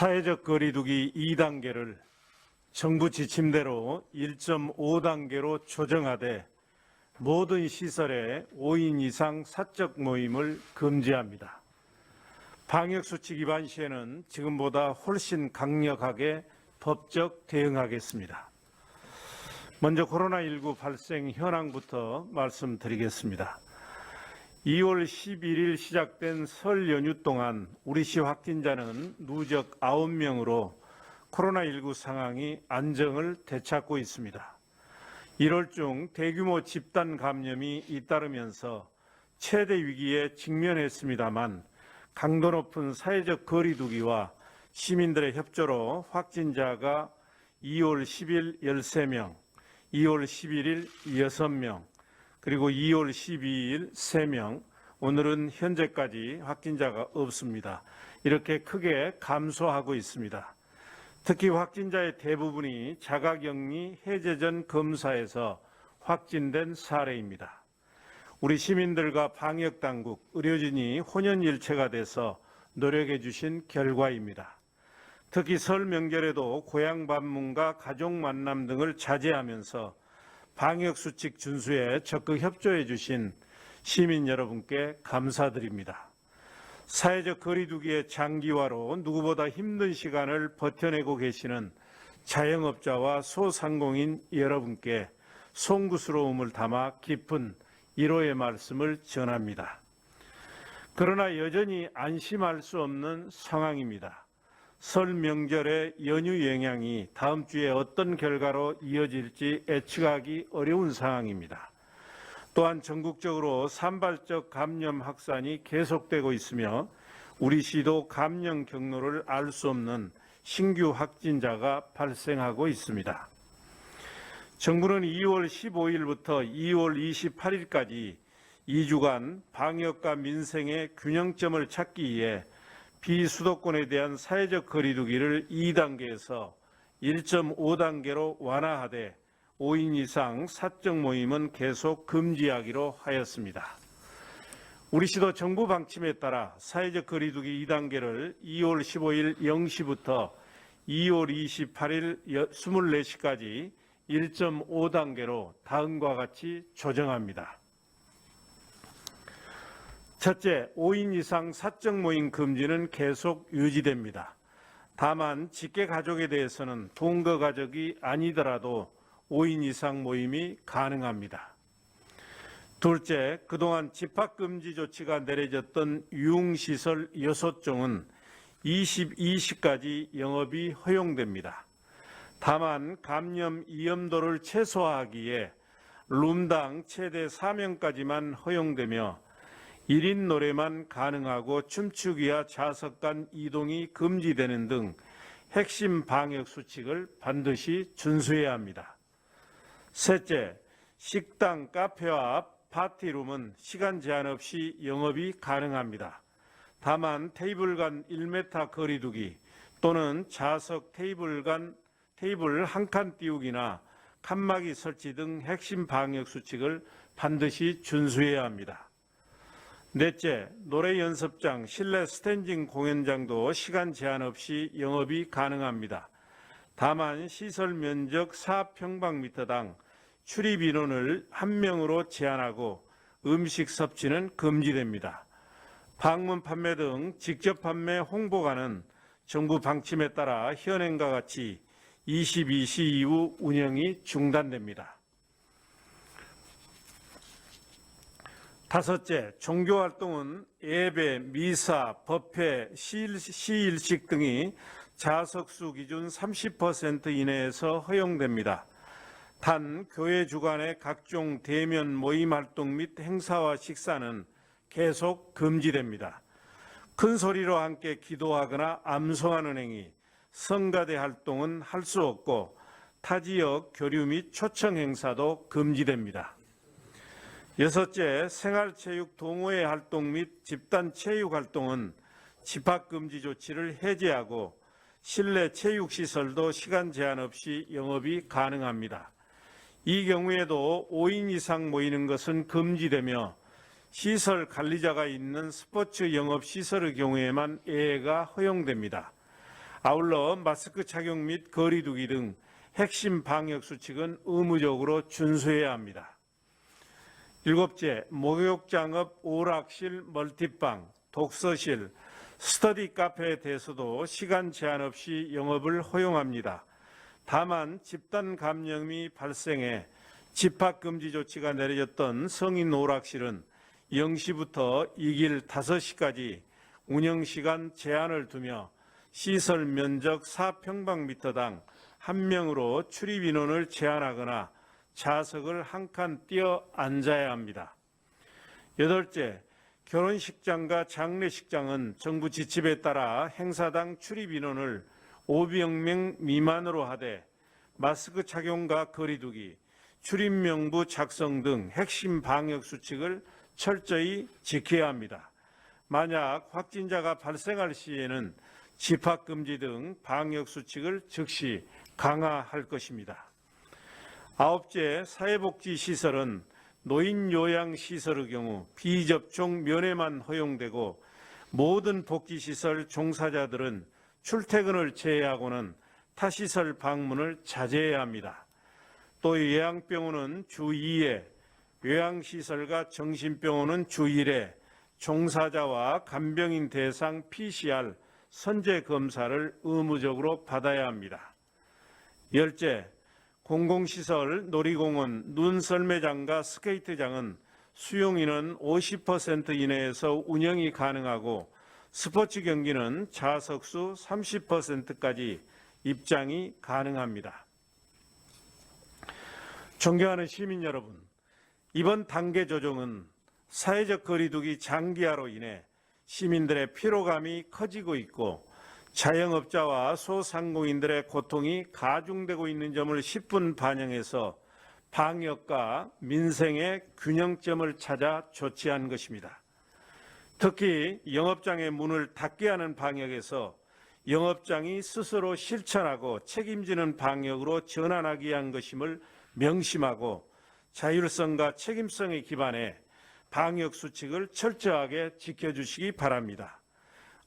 사회적 거리두기 2단계를 정부 지침대로 1.5단계로 조정하되 모든 시설에 5인 이상 사적 모임을 금지합니다. 방역수칙 위반 시에는 지금보다 훨씬 강력하게 법적 대응하겠습니다. 먼저 코로나19 발생 현황부터 말씀드리겠습니다. 2월 11일 시작된 설 연휴 동안 우리시 확진자는 누적 9명으로 코로나19 상황이 안정을 되찾고 있습니다. 1월 중 대규모 집단 감염이 잇따르면서 최대 위기에 직면했습니다만 강도 높은 사회적 거리 두기와 시민들의 협조로 확진자가 2월 10일 13명, 2월 11일 6명, 그리고 2월 12일 3명, 오늘은 현재까지 확진자가 없습니다. 이렇게 크게 감소하고 있습니다. 특히 확진자의 대부분이 자가격리 해제 전 검사에서 확진된 사례입니다. 우리 시민들과 방역당국, 의료진이 혼연일체가 돼서 노력해 주신 결과입니다. 특히 설 명절에도 고향 방문과 가족 만남 등을 자제하면서 방역수칙 준수에 적극 협조해 주신 시민 여러분께 감사드립니다. 사회적 거리두기의 장기화로 누구보다 힘든 시간을 버텨내고 계시는 자영업자와 소상공인 여러분께 송구스러움을 담아 깊은 위로의 말씀을 전합니다. 그러나 여전히 안심할 수 없는 상황입니다. 설 명절의 연휴 영향이 다음 주에 어떤 결과로 이어질지 예측하기 어려운 상황입니다. 또한 전국적으로 산발적 감염 확산이 계속되고 있으며 우리 시도 감염 경로를 알 수 없는 신규 확진자가 발생하고 있습니다. 정부는 2월 15일부터 2월 28일까지 2주간 방역과 민생의 균형점을 찾기 위해 비수도권에 대한 사회적 거리두기를 2단계에서 1.5단계로 완화하되 5인 이상 사적 모임은 계속 금지하기로 하였습니다. 우리 시도 정부 방침에 따라 사회적 거리두기 2단계를 2월 15일 0시부터 2월 28일 24시까지 1.5단계로 다음과 같이 조정합니다. 첫째, 5인 이상 사적 모임 금지는 계속 유지됩니다. 다만 직계 가족에 대해서는 동거 가족이 아니더라도 5인 이상 모임이 가능합니다. 둘째, 그동안 집합금지 조치가 내려졌던 유흥시설 6종은 22시까지 영업이 허용됩니다. 다만 감염 위험도를 최소화하기에 룸당 최대 4명까지만 허용되며 1인 노래만 가능하고 춤추기와 좌석 간 이동이 금지되는 등 핵심 방역 수칙을 반드시 준수해야 합니다. 셋째, 식당, 카페와 파티룸은 시간 제한 없이 영업이 가능합니다. 다만 테이블 간 1m 거리두기 또는 좌석 테이블 한 칸 띄우기나 칸막이 설치 등 핵심 방역 수칙을 반드시 준수해야 합니다. 넷째, 노래 연습장, 실내 스탠딩 공연장도 시간 제한 없이 영업이 가능합니다. 다만 시설 면적 4평방미터당 출입 인원을 1명으로 제한하고 음식 섭취는 금지됩니다. 방문 판매 등 직접 판매 홍보가는 정부 방침에 따라 현행과 같이 22시 이후 운영이 중단됩니다. 다섯째, 종교활동은 예배, 미사, 법회, 시일식 등이 좌석수 기준 30% 이내에서 허용됩니다. 단 교회 주관의 각종 대면 모임 활동 및 행사와 식사는 계속 금지됩니다. 큰 소리로 함께 기도하거나 암송하는 행위, 성가대 활동은 할 수 없고 타지역 교류 및 초청 행사도 금지됩니다. 여섯째, 생활체육 동호회 활동 및 집단체육 활동은 집합금지 조치를 해제하고 실내 체육시설도 시간 제한 없이 영업이 가능합니다. 이 경우에도 5인 이상 모이는 것은 금지되며 시설 관리자가 있는 스포츠 영업시설의 경우에만 예외가 허용됩니다. 아울러 마스크 착용 및 거리 두기 등 핵심 방역 수칙은 의무적으로 준수해야 합니다. 일곱째, 목욕장업, 오락실, 멀티방, 독서실, 스터디 카페에 대해서도 시간 제한 없이 영업을 허용합니다. 다만 집단 감염이 발생해 집합금지 조치가 내려졌던 성인 오락실은 0시부터 이길 5시까지 운영시간 제한을 두며 시설 면적 4평방미터당 1명으로 출입 인원을 제한하거나 좌석을 한 칸 띄어 앉아야 합니다. 여덟째, 결혼식장과 장례식장은 정부 지침에 따라 행사당 출입 인원을 500명 미만으로 하되 마스크 착용과 거리 두기, 출입 명부 작성 등 핵심 방역 수칙을 철저히 지켜야 합니다. 만약 확진자가 발생할 시에는 집합금지 등 방역 수칙을 즉시 강화할 것입니다. 아홉째, 사회복지시설은 노인요양시설의 경우 비접촉 면회만 허용되고 모든 복지시설 종사자들은 출퇴근을 제외하고는 타시설 방문을 자제해야 합니다. 또 요양병원은 주 2회, 요양시설과 정신병원은 주 1회 종사자와 간병인 대상 PCR 선제 검사를 의무적으로 받아야 합니다. 열째, 공공시설, 놀이공원, 눈썰매장과 스케이트장은 수용인원 50% 이내에서 운영이 가능하고 스포츠 경기는 좌석수 30%까지 입장이 가능합니다. 존경하는 시민 여러분, 이번 단계 조정은 사회적 거리두기 장기화로 인해 시민들의 피로감이 커지고 있고 자영업자와 소상공인들의 고통이 가중되고 있는 점을 10분 반영해서 방역과 민생의 균형점을 찾아 조치한 것입니다. 특히 영업장의 문을 닫게 하는 방역에서 영업장이 스스로 실천하고 책임지는 방역으로 전환하기 위한 것임을 명심하고 자율성과 책임성에 기반해 방역 수칙을 철저하게 지켜주시기 바랍니다.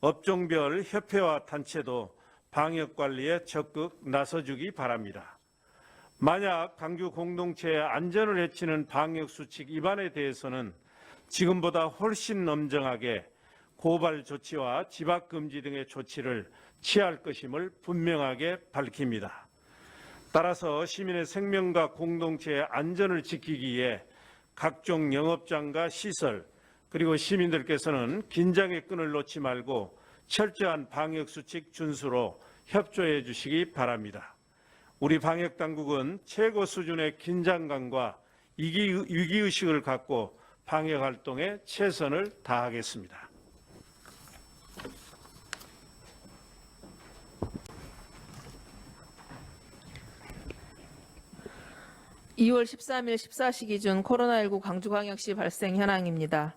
업종별 협회와 단체도 방역 관리에 적극 나서주기 바랍니다. 만약 광주 공동체의 안전을 해치는 방역 수칙 위반에 대해서는 지금보다 훨씬 엄정하게 고발 조치와 집합 금지 등의 조치를 취할 것임을 분명하게 밝힙니다. 따라서 시민의 생명과 공동체의 안전을 지키기 위해 각종 영업장과 시설 그리고 시민들께서는 긴장의 끈을 놓지 말고 철저한 방역수칙 준수로 협조해 주시기 바랍니다. 우리 방역당국은 최고 수준의 긴장감과 위기의식을 갖고 방역활동에 최선을 다하겠습니다. (2월 13일) 14시 기준 코로나19 광주광역시 발생 현황입니다.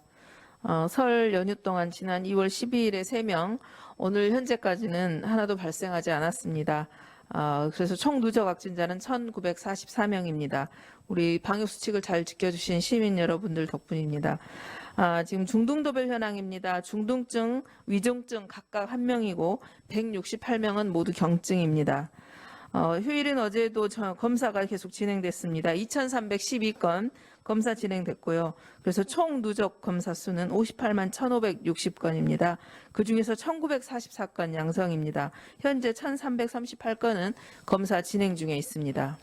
설 연휴 동안 지난 2월 12일에 3명, 오늘 현재까지는 하나도 발생하지 않았습니다. 그래서 총 누적 확진자는 1,944명입니다. 우리 방역수칙을 잘 지켜주신 시민 여러분들 덕분입니다. 지금 중등도별 현황입니다. 중등증, 위중증 각각 1명이고 168명은 모두 경증입니다. 휴일은 어제도 검사가 계속 진행됐습니다. 2,312건 검사 진행됐고요. 그래서 총 누적 검사 수는 58만 1,560건입니다. 그중에서 1,944건 양성입니다. 현재 1,338건은 검사 진행 중에 있습니다.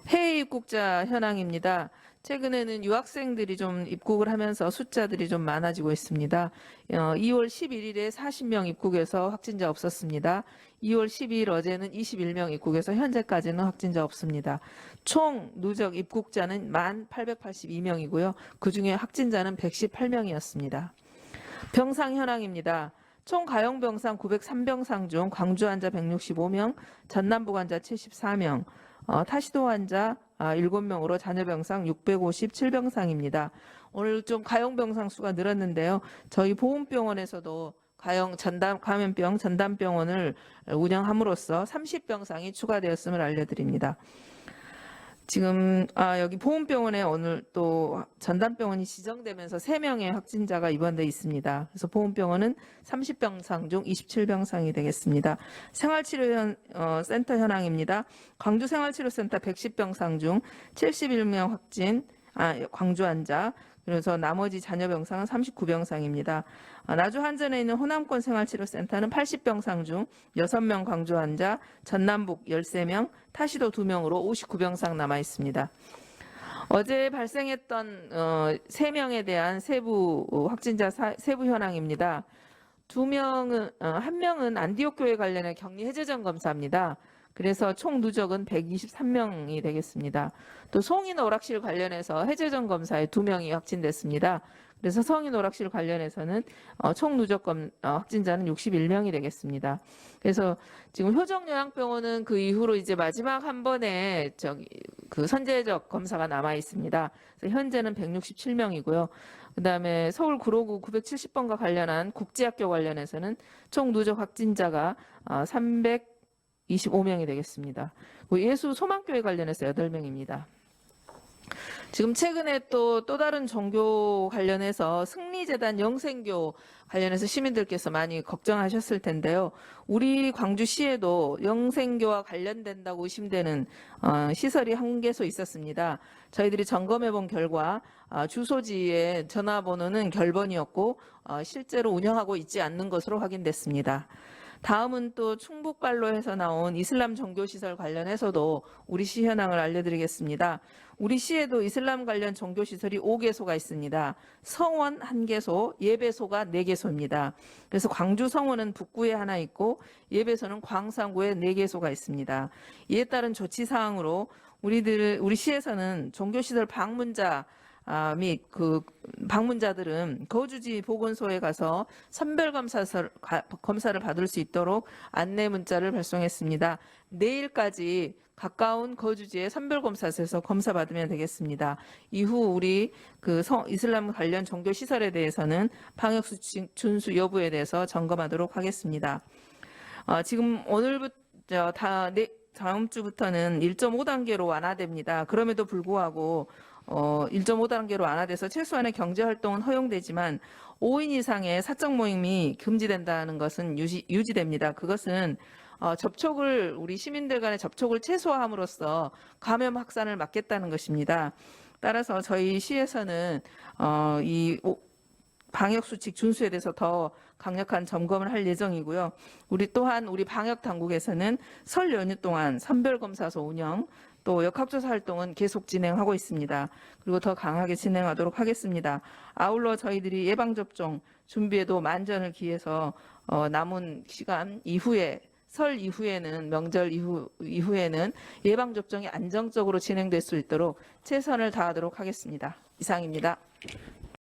해외 입국자 현황입니다. 최근에는 유학생들이 좀 입국을 하면서 숫자들이 좀 많아지고 있습니다. 2월 11일에 40명 입국해서 확진자 없었습니다. 2월 12일 어제는 21명 입국해서 현재까지는 확진자 없습니다. 총 누적 입국자는 1,882명이고요. 그중에 확진자는 118명이었습니다. 병상 현황입니다. 총 가용 병상 903병상 중 광주 환자 165명, 전남북 환자 74명, 타시도 환자 7명으로 잔여병상 657병상입니다. 오늘 좀 가용병상 수가 늘었는데요. 저희 보훈병원에서도 감염병 전담병원을 운영함으로써 30병상이 추가되었음을 알려드립니다. 지금 여기 보훈병원에 오늘 또 전담병원이 지정되면서 3명의 확진자가 입원돼 있습니다. 그래서 보훈병원은 30병상 중 27병상이 되겠습니다. 생활치료센터 현황입니다. 광주 생활치료센터 110병상 중 71명 확진, 광주 환자. 그래서 나머지 잔여 병상은 39병상입니다. 나주 한전에 있는 호남권 생활치료센터는 80병상 중 6명 광주 환자, 전남북 13명, 타시도 2명으로 59병상 남아 있습니다. 어제 발생했던 3명에 대한 세부 확진자 세부 현황입니다. 1명은 안디옥 교회 관련해 격리 해제전 검사입니다. 그래서 총 누적은 123명이 되겠습니다. 또 성인 오락실 관련해서 해제전 검사에 2명이 확진됐습니다. 그래서 성인 오락실 관련해서는 총 누적 확진자는 61명이 되겠습니다. 그래서 지금 효정요양병원은 그 이후로 이제 마지막 한 번에 그 선제적 검사가 남아 있습니다. 그래서 현재는 167명이고요. 그다음에 서울 구로구 970번과 관련한 국제학교 관련해서는 총 누적 확진자가 325명이 되겠습니다. 예수 소망교회 관련해서 8명입니다. 지금 최근에 또 다른 종교 관련해서 승리재단 영생교 관련해서 시민들께서 많이 걱정하셨을 텐데요. 우리 광주시에도 영생교와 관련된다고 의심되는 시설이 한 개소 있었습니다. 저희들이 점검해 본 결과 주소지의 전화번호는 결번이었고 실제로 운영하고 있지 않는 것으로 확인됐습니다. 다음은 또 충북발로에서 나온 이슬람 종교시설 관련해서도 우리 시 현황을 알려드리겠습니다. 우리 시에도 이슬람 관련 종교시설이 5개소가 있습니다. 성원 1개소, 예배소가 4개소입니다. 그래서 광주 성원은 북구에 하나 있고 예배소는 광산구에 4개소가 있습니다. 이에 따른 조치사항으로 우리 시에서는 종교시설 방문자 및 그 방문자들은 거주지 보건소에 가서 선별 검사를 받을 수 있도록 안내 문자를 발송했습니다. 내일까지 가까운 거주지의 선별 검사소에서 검사 받으면 되겠습니다. 이후 우리 그 이슬람 관련 종교 시설에 대해서는 방역 수칙 준수 여부에 대해서 점검하도록 하겠습니다. 지금 오늘부터 다음 주부터는 1.5단계로 완화됩니다. 그럼에도 불구하고 1.5단계로 완화돼서 최소한의 경제활동은 허용되지만 5인 이상의 사적 모임이 금지된다는 것은 유지됩니다. 그것은 우리 시민들 간의 접촉을 최소화함으로써 감염 확산을 막겠다는 것입니다. 따라서 저희 시에서는 이 방역수칙 준수에 대해서 더 강력한 점검을 할 예정이고요. 우리 방역 당국에서는 설 연휴 동안 선별검사소 운영, 또 역학조사 활동은 계속 진행하고 있습니다. 그리고 더 강하게 진행하도록 하겠습니다. 아울러 저희들이 예방접종 준비에도 만전을 기해서 남은 시간 이후에 설 이후에는 명절 이후에는 예방접종이 안정적으로 진행될 수 있도록 최선을 다하도록 하겠습니다. 이상입니다.